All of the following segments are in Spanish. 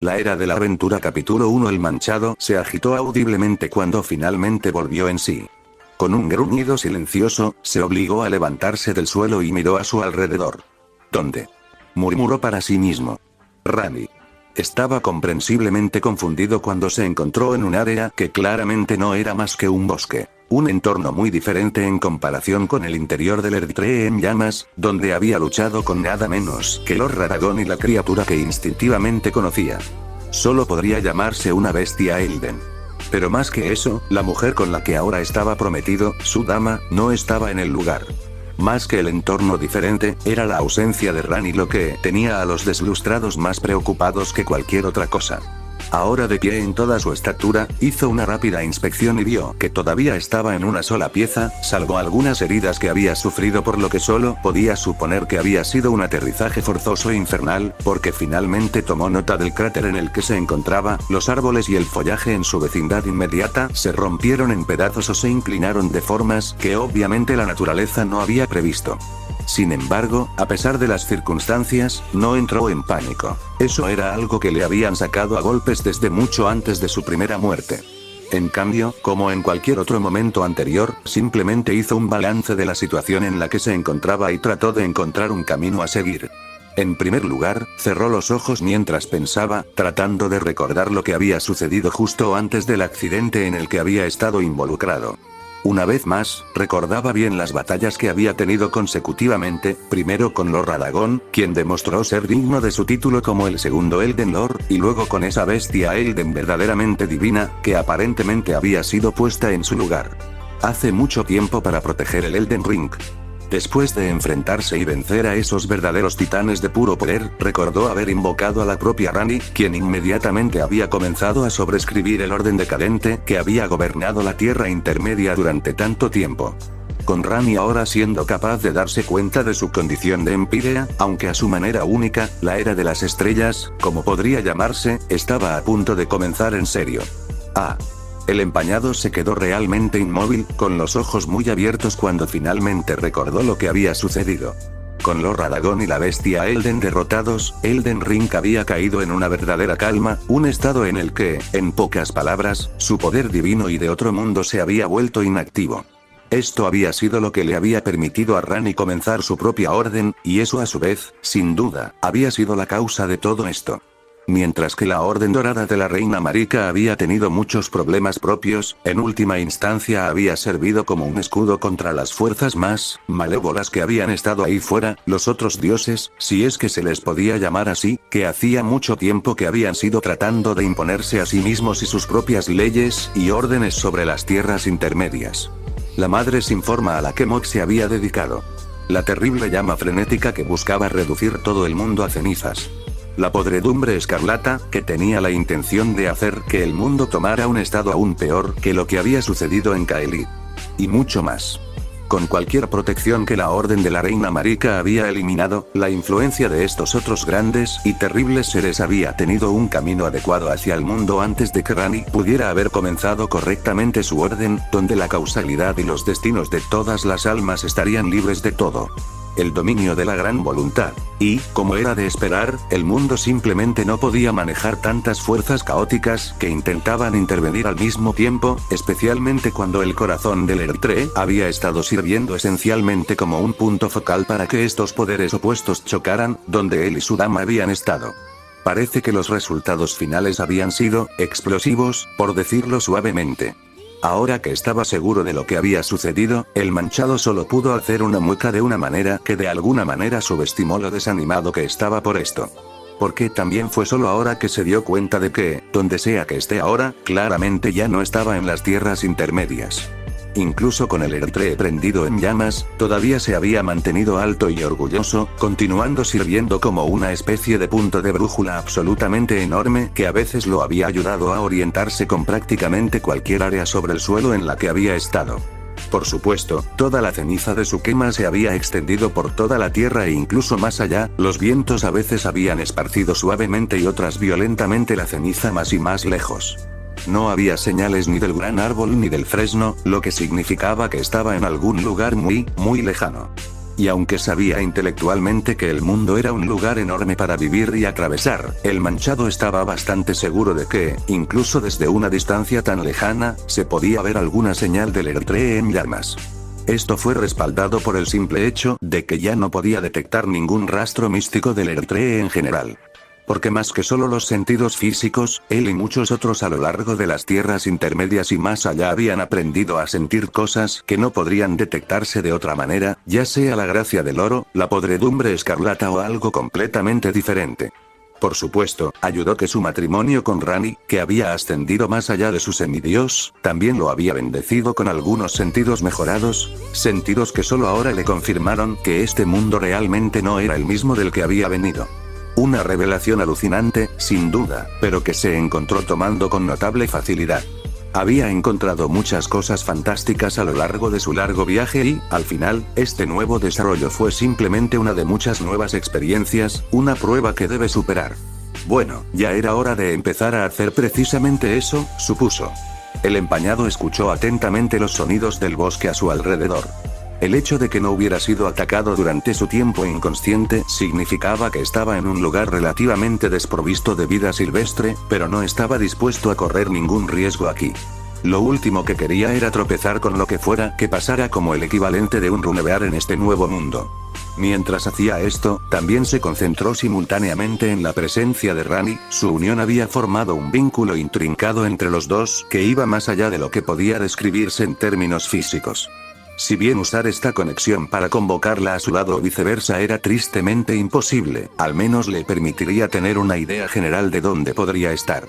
La era de la aventura capítulo 1. El manchado se agitó audiblemente cuando finalmente volvió en sí. Con un gruñido silencioso, se obligó a levantarse del suelo y miró a su alrededor. ¿Dónde? Murmuró para sí mismo. Rani. Estaba comprensiblemente confundido cuando se encontró en un área que claramente no era más que un bosque. Un entorno muy diferente en comparación con el interior del Erdtree en llamas, donde había luchado con nada menos que Lord Radagon y la criatura que instintivamente conocía. Solo podría llamarse una bestia Elden. Pero más que eso, la mujer con la que ahora estaba prometido, su dama, no estaba en el lugar. Más que el entorno diferente, era la ausencia de Rani lo que tenía a los deslustrados más preocupados que cualquier otra cosa. Ahora de pie en toda su estatura, hizo una rápida inspección y vio que todavía estaba en una sola pieza, salvo algunas heridas que había sufrido, por lo que solo podía suponer que había sido un aterrizaje forzoso e infernal, porque finalmente tomó nota del cráter en el que se encontraba. Los árboles y el follaje en su vecindad inmediata se rompieron en pedazos o se inclinaron de formas que obviamente la naturaleza no había previsto. Sin embargo, a pesar de las circunstancias, no entró en pánico. Eso era algo que le habían sacado a golpes desde mucho antes de su primera muerte. En cambio, como en cualquier otro momento anterior, simplemente hizo un balance de la situación en la que se encontraba y trató de encontrar un camino a seguir. En primer lugar, cerró los ojos mientras pensaba, tratando de recordar lo que había sucedido justo antes del accidente en el que había estado involucrado. Una vez más, recordaba bien las batallas que había tenido consecutivamente, primero con Lord Radagon, quien demostró ser digno de su título como el segundo Elden Lord, y luego con esa bestia Elden verdaderamente divina, que aparentemente había sido puesta en su lugar. Hace mucho tiempo para proteger el Elden Ring. Después de enfrentarse y vencer a esos verdaderos titanes de puro poder, recordó haber invocado a la propia Rani, quien inmediatamente había comenzado a sobreescribir el orden decadente que había gobernado la Tierra Intermedia durante tanto tiempo. Con Rani ahora siendo capaz de darse cuenta de su condición de Empírea, aunque a su manera única, la era de las estrellas, como podría llamarse, estaba a punto de comenzar en serio. El empañado se quedó realmente inmóvil, con los ojos muy abiertos cuando finalmente recordó lo que había sucedido. Con Lord Radagon y la bestia Elden derrotados, Elden Ring había caído en una verdadera calma, un estado en el que, en pocas palabras, su poder divino y de otro mundo se había vuelto inactivo. Esto había sido lo que le había permitido a Rani comenzar su propia orden, y eso a su vez, sin duda, había sido la causa de todo esto. Mientras que la Orden Dorada de la Reina Marika había tenido muchos problemas propios, en última instancia había servido como un escudo contra las fuerzas más malévolas que habían estado ahí fuera, los otros dioses, si es que se les podía llamar así, que hacía mucho tiempo que habían sido tratando de imponerse a sí mismos y sus propias leyes y órdenes sobre las tierras intermedias. La madre sin forma a la que Mok se había dedicado. La terrible llama frenética que buscaba reducir todo el mundo a cenizas. La podredumbre escarlata, que tenía la intención de hacer que el mundo tomara un estado aún peor que lo que había sucedido en Kaelid. Y mucho más. Con cualquier protección que la Orden de la Reina Marika había eliminado, la influencia de estos otros grandes y terribles seres había tenido un camino adecuado hacia el mundo antes de que Rani pudiera haber comenzado correctamente su orden, donde la causalidad y los destinos de todas las almas estarían libres de todo. El dominio de la gran voluntad. Y, como era de esperar, el mundo simplemente no podía manejar tantas fuerzas caóticas que intentaban intervenir al mismo tiempo, especialmente cuando el corazón del Erdtree había estado sirviendo esencialmente como un punto focal para que estos poderes opuestos chocaran, donde él y su dama habían estado. Parece que los resultados finales habían sido explosivos, por decirlo suavemente. Ahora que estaba seguro de lo que había sucedido, el manchado solo pudo hacer una mueca de una manera que de alguna manera subestimó lo desanimado que estaba por esto. Porque también fue solo ahora que se dio cuenta de que, donde sea que esté ahora, claramente ya no estaba en las tierras intermedias. Incluso con el Erdtree prendido en llamas, todavía se había mantenido alto y orgulloso, continuando sirviendo como una especie de punto de brújula absolutamente enorme que a veces lo había ayudado a orientarse con prácticamente cualquier área sobre el suelo en la que había estado. Por supuesto, toda la ceniza de su quema se había extendido por toda la tierra e incluso más allá, los vientos a veces habían esparcido suavemente y otras violentamente la ceniza más y más lejos. No había señales ni del gran árbol ni del fresno, lo que significaba que estaba en algún lugar muy, muy lejano. Y aunque sabía intelectualmente que el mundo era un lugar enorme para vivir y atravesar, el manchado estaba bastante seguro de que, incluso desde una distancia tan lejana, se podía ver alguna señal del Erdtree en llamas. Esto fue respaldado por el simple hecho de que ya no podía detectar ningún rastro místico del Erdtree en general. Porque más que solo los sentidos físicos, él y muchos otros a lo largo de las tierras intermedias y más allá habían aprendido a sentir cosas que no podrían detectarse de otra manera, ya sea la gracia del oro, la podredumbre escarlata o algo completamente diferente. Por supuesto, ayudó que su matrimonio con Rani, que había ascendido más allá de su semidios, también lo había bendecido con algunos sentidos mejorados, sentidos que solo ahora le confirmaron que este mundo realmente no era el mismo del que había venido. Una revelación alucinante, sin duda, pero que se encontró tomando con notable facilidad. Había encontrado muchas cosas fantásticas a lo largo de su largo viaje y, al final, este nuevo desarrollo fue simplemente una de muchas nuevas experiencias, una prueba que debe superar. Bueno, ya era hora de empezar a hacer precisamente eso, supuso. El empañado escuchó atentamente los sonidos del bosque a su alrededor. El hecho de que no hubiera sido atacado durante su tiempo inconsciente significaba que estaba en un lugar relativamente desprovisto de vida silvestre, pero no estaba dispuesto a correr ningún riesgo aquí. Lo último que quería era tropezar con lo que fuera que pasara como el equivalente de un runebear en este nuevo mundo. Mientras hacía esto, también se concentró simultáneamente en la presencia de Rani, su unión había formado un vínculo intrincado entre los dos que iba más allá de lo que podía describirse en términos físicos. Si bien usar esta conexión para convocarla a su lado o viceversa era tristemente imposible, al menos le permitiría tener una idea general de dónde podría estar.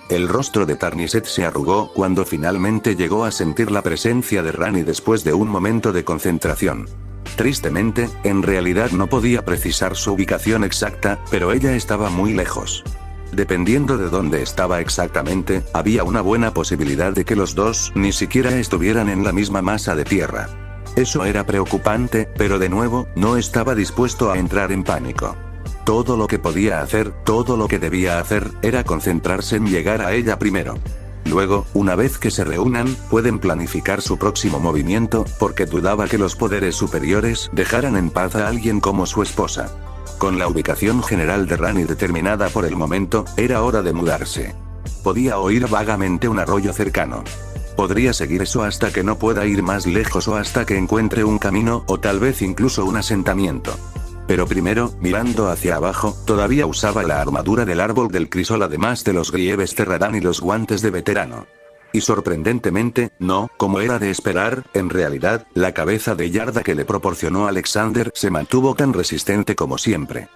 El rostro de Tarniset se arrugó cuando finalmente llegó a sentir la presencia de Rani después de un momento de concentración. Tristemente, en realidad no podía precisar su ubicación exacta, pero ella estaba muy lejos. Dependiendo de dónde estaba exactamente, había una buena posibilidad de que los dos ni siquiera estuvieran en la misma masa de tierra. Eso era preocupante, pero de nuevo, no estaba dispuesto a entrar en pánico. Todo lo que podía hacer, todo lo que debía hacer, era concentrarse en llegar a ella primero. Luego, una vez que se reúnan, pueden planificar su próximo movimiento, porque dudaba que los poderes superiores dejaran en paz a alguien como su esposa. Con la ubicación general de Rani determinada por el momento, era hora de mudarse. Podía oír vagamente un arroyo cercano. Podría seguir eso hasta que no pueda ir más lejos o hasta que encuentre un camino o tal vez incluso un asentamiento. Pero primero, mirando hacia abajo, todavía usaba la armadura del árbol del crisol además de los grieves Terradán y los guantes de veterano. Y sorprendentemente, no, como era de esperar, en realidad, la cabeza de yarda que le proporcionó Alexander se mantuvo tan resistente como siempre.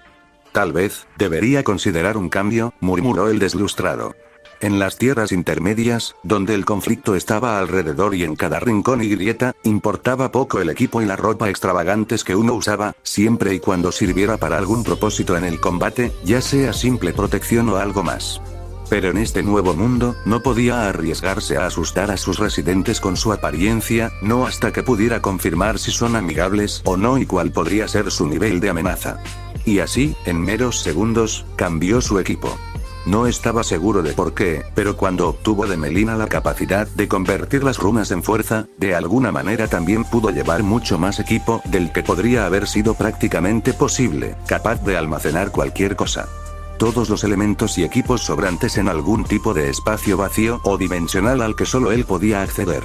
Tal vez, debería considerar un cambio, murmuró el deslustrado. En las tierras intermedias, donde el conflicto estaba alrededor y en cada rincón y grieta, importaba poco el equipo y la ropa extravagantes que uno usaba, siempre y cuando sirviera para algún propósito en el combate, ya sea simple protección o algo más. Pero en este nuevo mundo, no podía arriesgarse a asustar a sus residentes con su apariencia, no hasta que pudiera confirmar si son amigables o no y cuál podría ser su nivel de amenaza. Y así, en meros segundos, cambió su equipo. No estaba seguro de por qué, pero cuando obtuvo de Melina la capacidad de convertir las runas en fuerza, de alguna manera también pudo llevar mucho más equipo del que podría haber sido prácticamente posible, capaz de almacenar cualquier cosa. Todos los elementos y equipos sobrantes en algún tipo de espacio vacío o dimensional al que solo él podía acceder.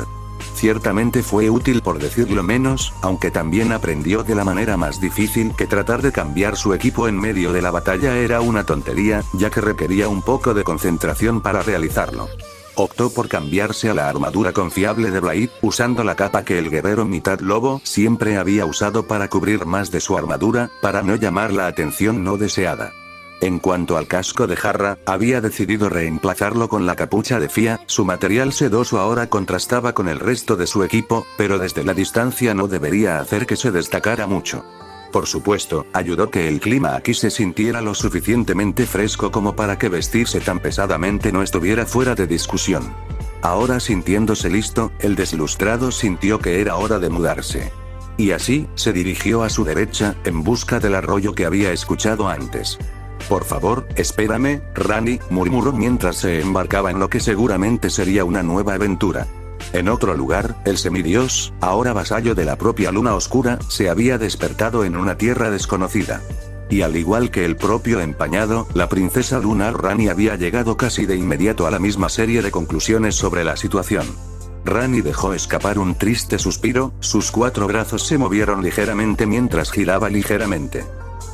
Ciertamente fue útil por decirlo menos, aunque también aprendió de la manera más difícil que tratar de cambiar su equipo en medio de la batalla era una tontería, ya que requería un poco de concentración para realizarlo. Optó por cambiarse a la armadura confiable de Blade, usando la capa que el guerrero mitad lobo siempre había usado para cubrir más de su armadura, para no llamar la atención no deseada. En cuanto al casco de jarra, había decidido reemplazarlo con la capucha de Fia, su material sedoso ahora contrastaba con el resto de su equipo, pero desde la distancia no debería hacer que se destacara mucho. Por supuesto, ayudó que el clima aquí se sintiera lo suficientemente fresco como para que vestirse tan pesadamente no estuviera fuera de discusión. Ahora sintiéndose listo, el deslustrado sintió que era hora de mudarse. Y así, se dirigió a su derecha, en busca del arroyo que había escuchado antes. Por favor, espérame, Rani, murmuró mientras se embarcaba en lo que seguramente sería una nueva aventura. En otro lugar, el semidios, ahora vasallo de la propia luna oscura, se había despertado en una tierra desconocida. Y al igual que el propio empañado, la princesa lunar Rani había llegado casi de inmediato a la misma serie de conclusiones sobre la situación. Rani dejó escapar un triste suspiro, sus 4 brazos se movieron ligeramente mientras giraba ligeramente.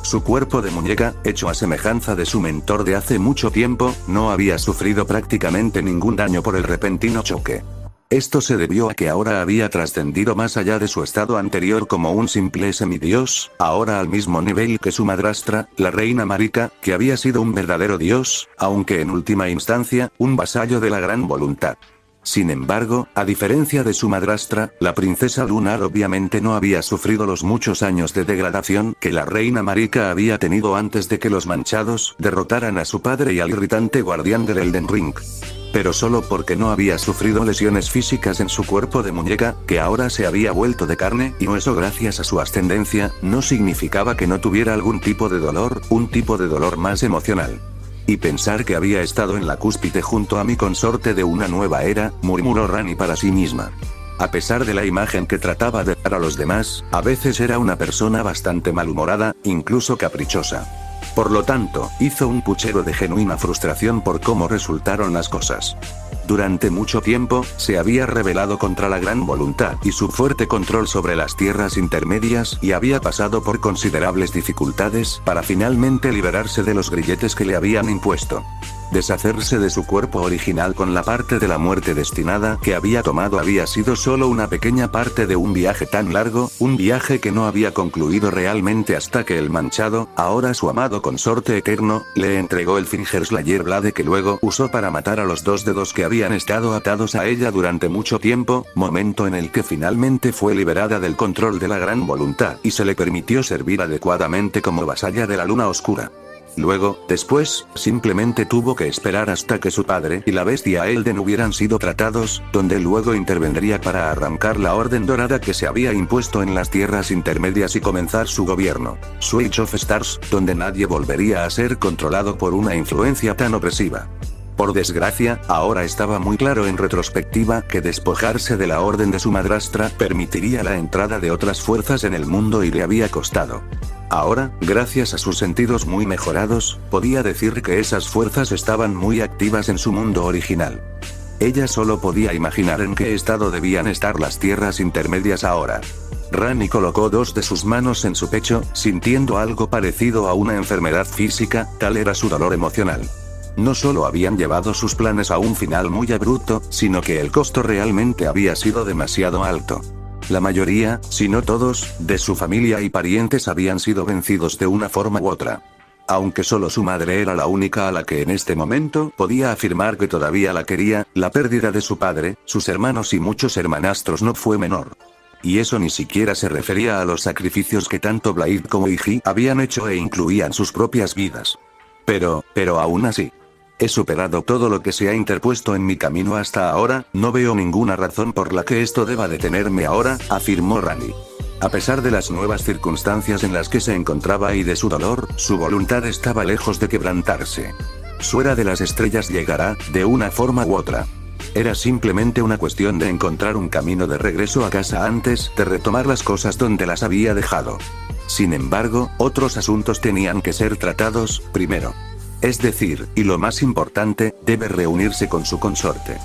Su cuerpo de muñeca, hecho a semejanza de su mentor de hace mucho tiempo, no había sufrido prácticamente ningún daño por el repentino choque. Esto se debió a que ahora había trascendido más allá de su estado anterior como un simple semidios, ahora al mismo nivel que su madrastra, la reina Marika, que había sido un verdadero dios, aunque en última instancia, un vasallo de la gran voluntad. Sin embargo, a diferencia de su madrastra, la princesa lunar obviamente no había sufrido los muchos años de degradación que la reina Marika había tenido antes de que los manchados derrotaran a su padre y al irritante guardián del Elden Ring. Pero solo porque no había sufrido lesiones físicas en su cuerpo de muñeca, que ahora se había vuelto de carne y hueso gracias a su ascendencia, no significaba que no tuviera algún tipo de dolor, un tipo de dolor más emocional. Y pensar que había estado en la cúspide junto a mi consorte de una nueva era, murmuró Rani para sí misma. A pesar de la imagen que trataba de dar a los demás, a veces era una persona bastante malhumorada, incluso caprichosa. Por lo tanto, hizo un puchero de genuina frustración por cómo resultaron las cosas. Durante mucho tiempo, se había rebelado contra la gran voluntad y su fuerte control sobre las tierras intermedias y había pasado por considerables dificultades para finalmente liberarse de los grilletes que le habían impuesto. Deshacerse de su cuerpo original con la parte de la muerte destinada que había tomado había sido solo una pequeña parte de un viaje tan largo, un viaje que no había concluido realmente hasta que el manchado, ahora su amado consorte eterno, le entregó el Fingerslayer Blade que luego usó para matar a los 2 dedos que habían estado atados a ella durante mucho tiempo, momento en el que finalmente fue liberada del control de la gran voluntad y se le permitió servir adecuadamente como vasalla de la luna oscura. Luego, después, simplemente tuvo que esperar hasta que su padre y la bestia Elden hubieran sido tratados, donde luego intervendría para arrancar la orden dorada que se había impuesto en las tierras intermedias y comenzar su gobierno, Switch of Stars, donde nadie volvería a ser controlado por una influencia tan opresiva. Por desgracia, ahora estaba muy claro en retrospectiva que despojarse de la orden de su madrastra permitiría la entrada de otras fuerzas en el mundo y le había costado. Ahora, gracias a sus sentidos muy mejorados, podía decir que esas fuerzas estaban muy activas en su mundo original. Ella solo podía imaginar en qué estado debían estar las tierras intermedias ahora. Rani colocó 2 de sus manos en su pecho, sintiendo algo parecido a una enfermedad física, tal era su dolor emocional. No solo habían llevado sus planes a un final muy abrupto, sino que el costo realmente había sido demasiado alto. La mayoría, si no todos, de su familia y parientes habían sido vencidos de una forma u otra. Aunque solo su madre era la única a la que en este momento podía afirmar que todavía la quería, la pérdida de su padre, sus hermanos y muchos hermanastros no fue menor. Y eso ni siquiera se refería a los sacrificios que tanto Blade como Iji habían hecho e incluían sus propias vidas. Pero aún así. He superado todo lo que se ha interpuesto en mi camino hasta ahora, no veo ninguna razón por la que esto deba detenerme ahora, afirmó Rani. A pesar de las nuevas circunstancias en las que se encontraba y de su dolor, su voluntad estaba lejos de quebrantarse. Su era de las estrellas llegará, de una forma u otra. Era simplemente una cuestión de encontrar un camino de regreso a casa antes de retomar las cosas donde las había dejado. Sin embargo, otros asuntos tenían que ser tratados, primero. Es decir, y lo más importante, debe reunirse con su consorte.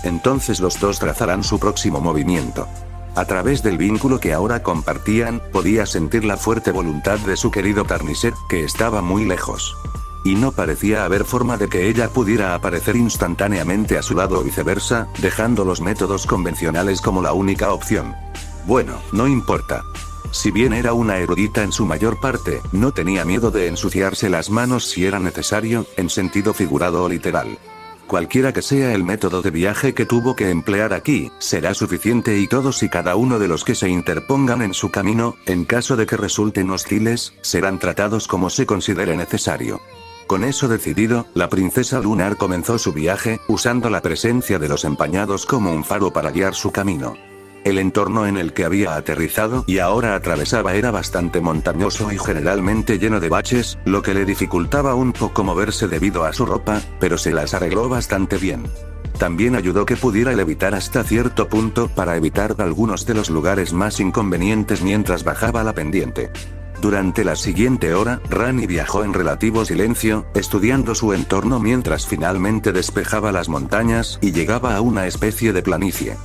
Entonces los dos trazarán su próximo movimiento. A través del vínculo que ahora compartían, podía sentir la fuerte voluntad de su querido Tarnisher, que estaba muy lejos. Y no parecía haber forma de que ella pudiera aparecer instantáneamente a su lado o viceversa, dejando los métodos convencionales como la única opción. Bueno, no importa. Si bien era una erudita en su mayor parte, no tenía miedo de ensuciarse las manos si era necesario, en sentido figurado o literal. Cualquiera que sea el método de viaje que tuvo que emplear aquí, será suficiente y todos y cada uno de los que se interpongan en su camino, en caso de que resulten hostiles, serán tratados como se considere necesario. Con eso decidido, la princesa lunar comenzó su viaje, usando la presencia de los empañados como un faro para guiar su camino. El entorno en el que había aterrizado y ahora atravesaba era bastante montañoso y generalmente lleno de baches, lo que le dificultaba un poco moverse debido a su ropa, pero se las arregló bastante bien. También ayudó que pudiera levitar hasta cierto punto para evitar algunos de los lugares más inconvenientes mientras bajaba la pendiente. Durante la siguiente hora, Rani viajó en relativo silencio, estudiando su entorno mientras finalmente despejaba las montañas y llegaba a una especie de planicie.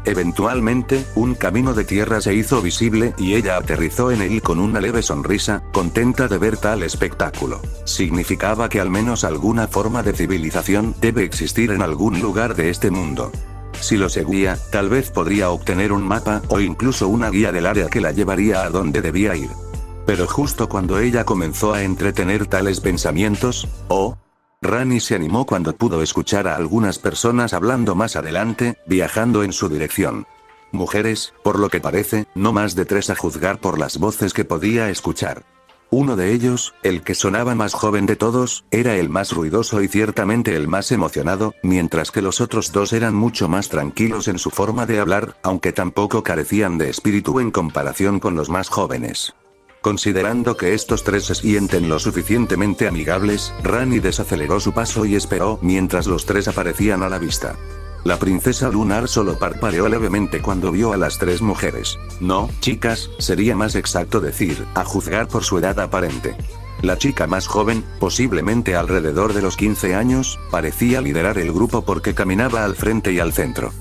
Eventualmente, un camino de tierra se hizo visible y ella aterrizó en él con una leve sonrisa, contenta de ver tal espectáculo. Significaba que al menos alguna forma de civilización debe existir en algún lugar de este mundo. Si lo seguía, tal vez podría obtener un mapa o incluso una guía del área que la llevaría a donde debía ir. Pero justo cuando ella comenzó a entretener tales pensamientos, Rani se animó cuando pudo escuchar a algunas personas hablando más adelante, viajando en su dirección. Mujeres, por lo que parece, no más de 3 a juzgar por las voces que podía escuchar. Uno de ellos, el que sonaba más joven de todos, era el más ruidoso y ciertamente el más emocionado, mientras que los otros 2 eran mucho más tranquilos en su forma de hablar, aunque tampoco carecían de espíritu en comparación con los más jóvenes. Considerando que estos 3 se sienten lo suficientemente amigables, Rani desaceleró su paso y esperó mientras los 3 aparecían a la vista. La princesa lunar solo parpadeó levemente cuando vio a las 3 mujeres. No, chicas, sería más exacto decir, a juzgar por su edad aparente. La chica más joven, posiblemente alrededor de los 15 años, parecía liderar el grupo porque caminaba al frente y al centro.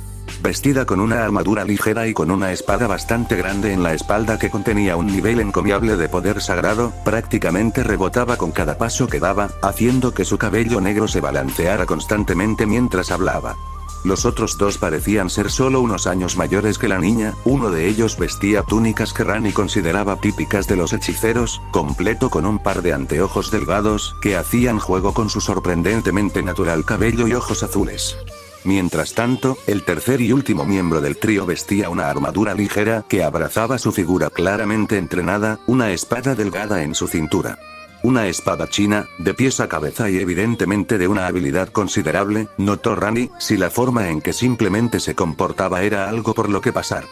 Vestida con una armadura ligera y con una espada bastante grande en la espalda que contenía un nivel encomiable de poder sagrado, prácticamente rebotaba con cada paso que daba, haciendo que su cabello negro se balanceara constantemente mientras hablaba. Los otros 2 parecían ser solo unos años mayores que la niña, uno de ellos vestía túnicas que Rani consideraba típicas de los hechiceros, completo con un par de anteojos delgados, que hacían juego con su sorprendentemente natural cabello y ojos azules. Mientras tanto, el tercer y último miembro del trío vestía una armadura ligera que abrazaba su figura claramente entrenada, una espada delgada en su cintura. Una espada china, de pies a cabeza y evidentemente de una habilidad considerable, notó Rani, si la forma en que simplemente se comportaba era algo por lo que pasar.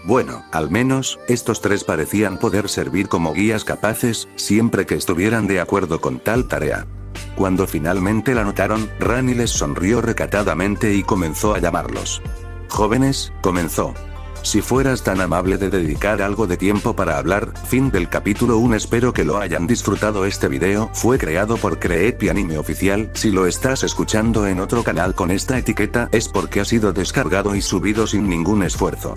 Bueno, al menos, estos 3 parecían poder servir como guías capaces, siempre que estuvieran de acuerdo con tal tarea. Cuando finalmente la notaron, Rani les sonrió recatadamente y comenzó a llamarlos. Jóvenes, comenzó. Si fueras tan amable de dedicar algo de tiempo para hablar. Fin del capítulo 1. Espero que lo hayan disfrutado. Este video fue creado por Creepy Anime Oficial. Si lo estás escuchando en otro canal con esta etiqueta es porque ha sido descargado y subido sin ningún esfuerzo.